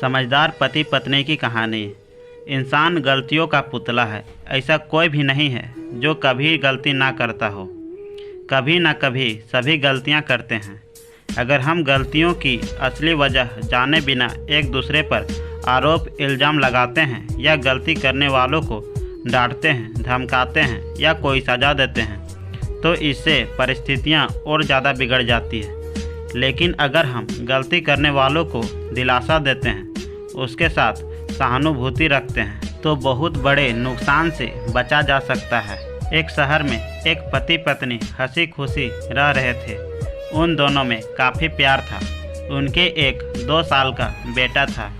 समझदार पति पत्नी की कहानी। इंसान गलतियों का पुतला है। ऐसा कोई भी नहीं है जो कभी गलती ना करता हो। कभी ना कभी सभी गलतियां करते हैं। अगर हम गलतियों की असली वजह जाने बिना एक दूसरे पर आरोप इल्ज़ाम लगाते हैं या गलती करने वालों को डांटते हैं, धमकाते हैं या कोई सज़ा देते हैं तो इससे परिस्थितियां और ज़्यादा बिगड़ जाती है। लेकिन अगर हम गलती करने वालों को दिलासा देते हैं, उसके साथ सहानुभूति रखते हैं तो बहुत बड़े नुकसान से बचा जा सकता है। एक शहर में एक पति पत्नी हंसी खुशी रह रहे थे। उन दोनों में काफ़ी प्यार था। उनके एक 2 साल का बेटा था।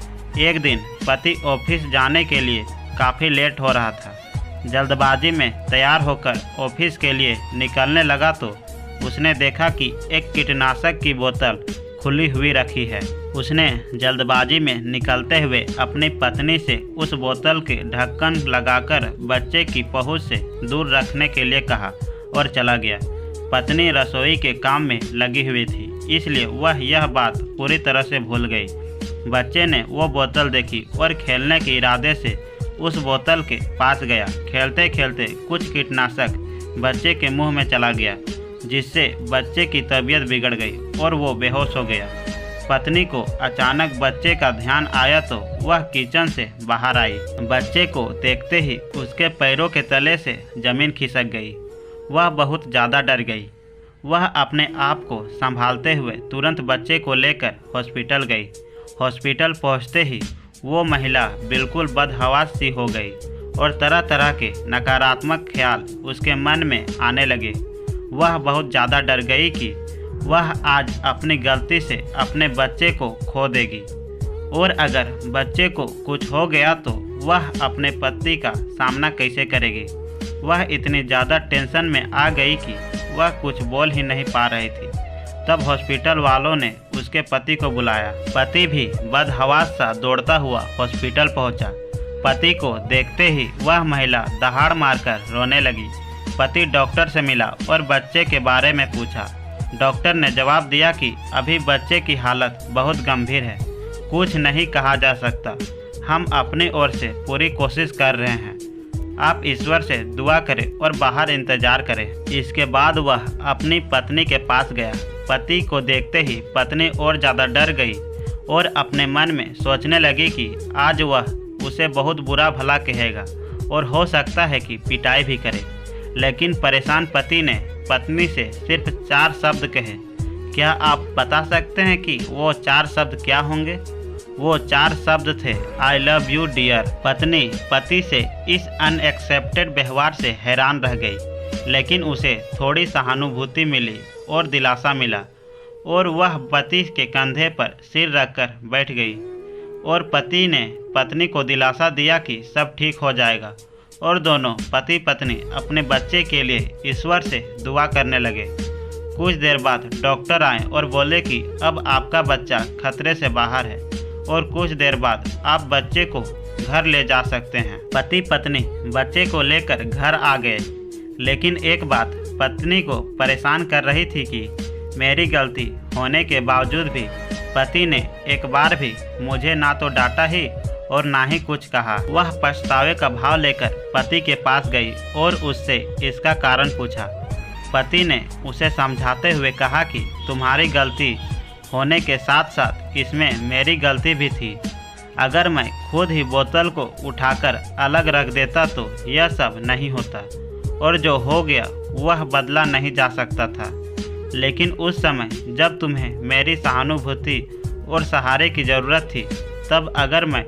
एक दिन पति ऑफिस जाने के लिए काफ़ी लेट हो रहा था। जल्दबाजी में तैयार होकर ऑफिस के लिए निकलने लगा तो उसने देखा कि एक कीटनाशक की बोतल खुली हुई रखी है। उसने जल्दबाजी में निकलते हुए अपनी पत्नी से उस बोतल के ढक्कन लगाकर बच्चे की पहुंच से दूर रखने के लिए कहा और चला गया। पत्नी रसोई के काम में लगी हुई थी, इसलिए वह यह बात पूरी तरह से भूल गई। बच्चे ने वो बोतल देखी और खेलने के इरादे से उस बोतल के पास गया। खेलते खेलते कुछ कीटनाशक बच्चे के मुंह में चला गया, जिससे बच्चे की तबीयत बिगड़ गई और वो बेहोश हो गया। पत्नी को अचानक बच्चे का ध्यान आया तो वह किचन से बाहर आई। बच्चे को देखते ही उसके पैरों के तले से ज़मीन खिसक गई। वह बहुत ज़्यादा डर गई। वह अपने आप को संभालते हुए तुरंत बच्चे को लेकर हॉस्पिटल गई। हॉस्पिटल पहुंचते ही वो महिला बिल्कुल बदहवास सी हो गई और तरह तरह के नकारात्मक ख्याल उसके मन में आने लगे। वह बहुत ज़्यादा डर गई कि वह आज अपनी गलती से अपने बच्चे को खो देगी और अगर बच्चे को कुछ हो गया तो वह अपने पति का सामना कैसे करेगी। वह इतनी ज़्यादा टेंशन में आ गई कि वह कुछ बोल ही नहीं पा रही थी। तब हॉस्पिटल वालों ने उसके पति को बुलाया। पति भी बदहवास सा दौड़ता हुआ हॉस्पिटल पहुंचा। पति को देखते ही वह महिला दहाड़ मारकर रोने लगी। पति डॉक्टर से मिला और बच्चे के बारे में पूछा। डॉक्टर ने जवाब दिया कि अभी बच्चे की हालत बहुत गंभीर है, कुछ नहीं कहा जा सकता। हम अपनी ओर से पूरी कोशिश कर रहे हैं। आप ईश्वर से दुआ करें और बाहर इंतजार करें। इसके बाद वह अपनी पत्नी के पास गया। पति को देखते ही पत्नी और ज़्यादा डर गई और अपने मन में सोचने लगी कि आज वह उसे बहुत बुरा भला कहेगा और हो सकता है कि पिटाई भी करे। लेकिन परेशान पति ने पत्नी से सिर्फ 4 शब्द कहे। क्या आप बता सकते हैं कि वो 4 शब्द क्या होंगे? वो 4 शब्द थे, आई लव यू डियर। पत्नी पति से इस अनएक्सेप्टेड व्यवहार से हैरान रह गई, लेकिन उसे थोड़ी सहानुभूति मिली और दिलासा मिला और वह पति के कंधे पर सिर रखकर बैठ गई और पति ने पत्नी को दिलासा दिया कि सब ठीक हो जाएगा और दोनों पति पत्नी अपने बच्चे के लिए ईश्वर से दुआ करने लगे। कुछ देर बाद डॉक्टर आए और बोले कि अब आपका बच्चा खतरे से बाहर है और कुछ देर बाद आप बच्चे को घर ले जा सकते हैं। पति पत्नी बच्चे को लेकर घर आ गए, लेकिन एक बात पत्नी को परेशान कर रही थी कि मेरी गलती होने के बावजूद भी पति ने एक बार भी मुझे ना तो डांटा ही और ना ही कुछ कहा। वह पछतावे का भाव लेकर पति के पास गई और उससे इसका कारण पूछा। पति ने उसे समझाते हुए कहा कि तुम्हारी गलती होने के साथ साथ इसमें मेरी गलती भी थी। अगर मैं खुद ही बोतल को उठाकर अलग रख देता तो यह सब नहीं होता और जो हो गया वह बदला नहीं जा सकता था। लेकिन उस समय जब तुम्हें मेरी सहानुभूति और सहारे की ज़रूरत थी, तब अगर मैं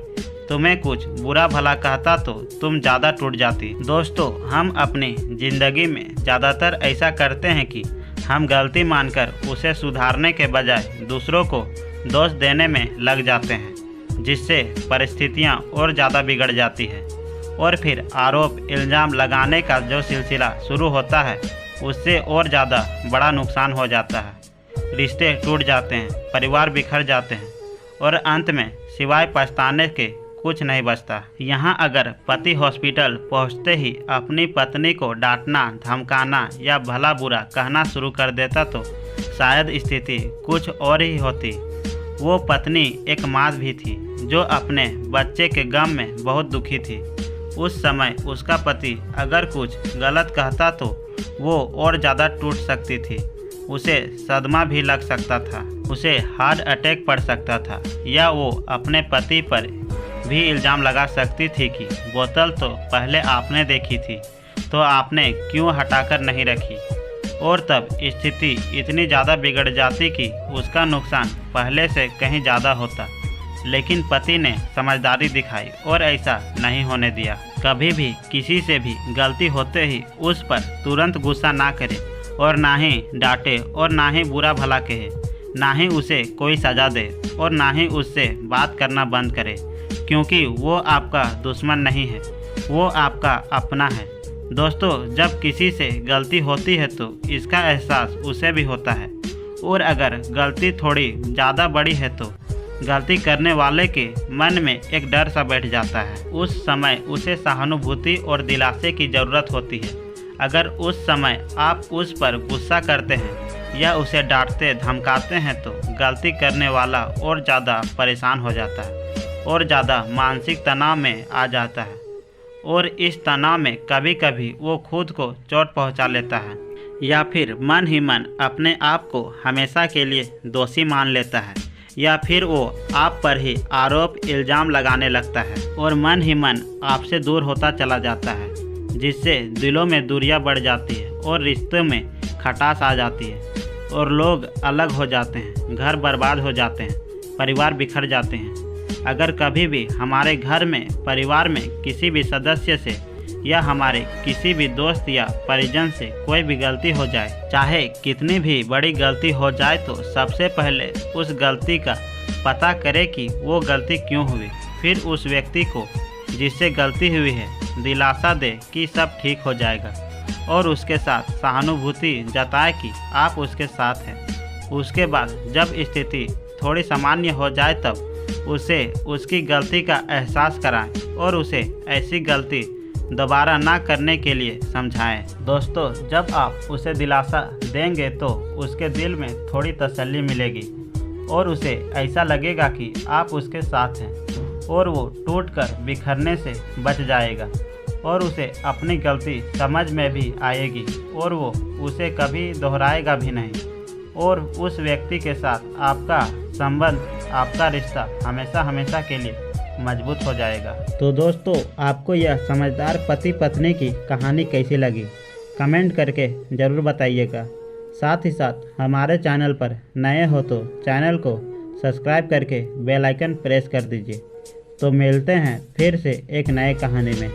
तुम्हें कुछ बुरा भला कहता तो तुम ज़्यादा टूट जाती। दोस्तों, हम अपनी ज़िंदगी में ज़्यादातर ऐसा करते हैं कि हम गलती मानकर उसे सुधारने के बजाय दूसरों को दोष देने में लग जाते हैं, जिससे परिस्थितियां और ज़्यादा बिगड़ जाती है और फिर आरोप इल्ज़ाम लगाने का जो सिलसिला शुरू होता है उससे और ज़्यादा बड़ा नुकसान हो जाता है। रिश्ते टूट जाते हैं, परिवार बिखर जाते हैं और अंत में सिवाय पछताने के कुछ नहीं बचता। यहाँ अगर पति हॉस्पिटल पहुँचते ही अपनी पत्नी को डांटना, धमकाना या भला बुरा कहना शुरू कर देता तो शायद स्थिति कुछ और ही होती। वो पत्नी एक माँ भी थी जो अपने बच्चे के गम में बहुत दुखी थी। उस समय उसका पति अगर कुछ गलत कहता तो वो और ज़्यादा टूट सकती थी। उसे सदमा भी लग सकता था, उसे हार्ट अटैक पड़ सकता था, या वो अपने पति पर भी इल्ज़ाम लगा सकती थी कि बोतल तो पहले आपने देखी थी तो आपने क्यों हटाकर नहीं रखी। और तब स्थिति इतनी ज़्यादा बिगड़ जाती कि उसका नुकसान पहले से कहीं ज़्यादा होता। लेकिन पति ने समझदारी दिखाई और ऐसा नहीं होने दिया। कभी भी किसी से भी गलती होते ही उस पर तुरंत गुस्सा ना करे और ना ही डांटे और ना ही बुरा भला कहे, ना ही उसे कोई सज़ा दे और ना ही उससे बात करना बंद करे, क्योंकि वो आपका दुश्मन नहीं है, वो आपका अपना है। दोस्तों, जब किसी से गलती होती है तो इसका एहसास उसे भी होता है, और अगर गलती थोड़ी ज़्यादा बड़ी है तो गलती करने वाले के मन में एक डर सा बैठ जाता है। उस समय उसे सहानुभूति और दिलासे की ज़रूरत होती है। अगर उस समय आप उस पर गुस्सा करते हैं या उसे डांटते धमकाते हैं तो गलती करने वाला और ज़्यादा परेशान हो जाता है और ज़्यादा मानसिक तनाव में आ जाता है, और इस तनाव में कभी कभी वो खुद को चोट पहुंचा लेता है या फिर मन ही मन अपने आप को हमेशा के लिए दोषी मान लेता है, या फिर वो आप पर ही आरोप इल्ज़ाम लगाने लगता है और मन ही मन आपसे दूर होता चला जाता है, जिससे दिलों में दूरियां बढ़ जाती है और रिश्तों में खटास आ जाती है और लोग अलग हो जाते हैं, घर बर्बाद हो जाते हैं, परिवार बिखर जाते हैं। अगर कभी भी हमारे घर में, परिवार में किसी भी सदस्य से या हमारे किसी भी दोस्त या परिजन से कोई भी गलती हो जाए, चाहे कितनी भी बड़ी गलती हो जाए, तो सबसे पहले उस गलती का पता करें कि वो गलती क्यों हुई। फिर उस व्यक्ति को जिससे गलती हुई है दिलासा दे कि सब ठीक हो जाएगा और उसके साथ सहानुभूति जताए कि आप उसके साथ हैं। उसके बाद जब स्थिति थोड़ी सामान्य हो जाए तब उसे उसकी गलती का एहसास कराएं और उसे ऐसी गलती दोबारा ना करने के लिए समझाएं। दोस्तों, जब आप उसे दिलासा देंगे तो उसके दिल में थोड़ी तसल्ली मिलेगी और उसे ऐसा लगेगा कि आप उसके साथ हैं और वो टूटकर बिखरने से बच जाएगा और उसे अपनी गलती समझ में भी आएगी और वो उसे कभी दोहराएगा भी नहीं, और उस व्यक्ति के साथ आपका संबंध, आपका रिश्ता हमेशा हमेशा के लिए मजबूत हो जाएगा। तो दोस्तों, आपको यह समझदार पति पत्नी की कहानी कैसी लगी कमेंट करके ज़रूर बताइएगा। साथ ही साथ हमारे चैनल पर नए हो तो चैनल को सब्सक्राइब करके बेल आइकन प्रेस कर दीजिए। तो मिलते हैं फिर से एक नए कहानी में।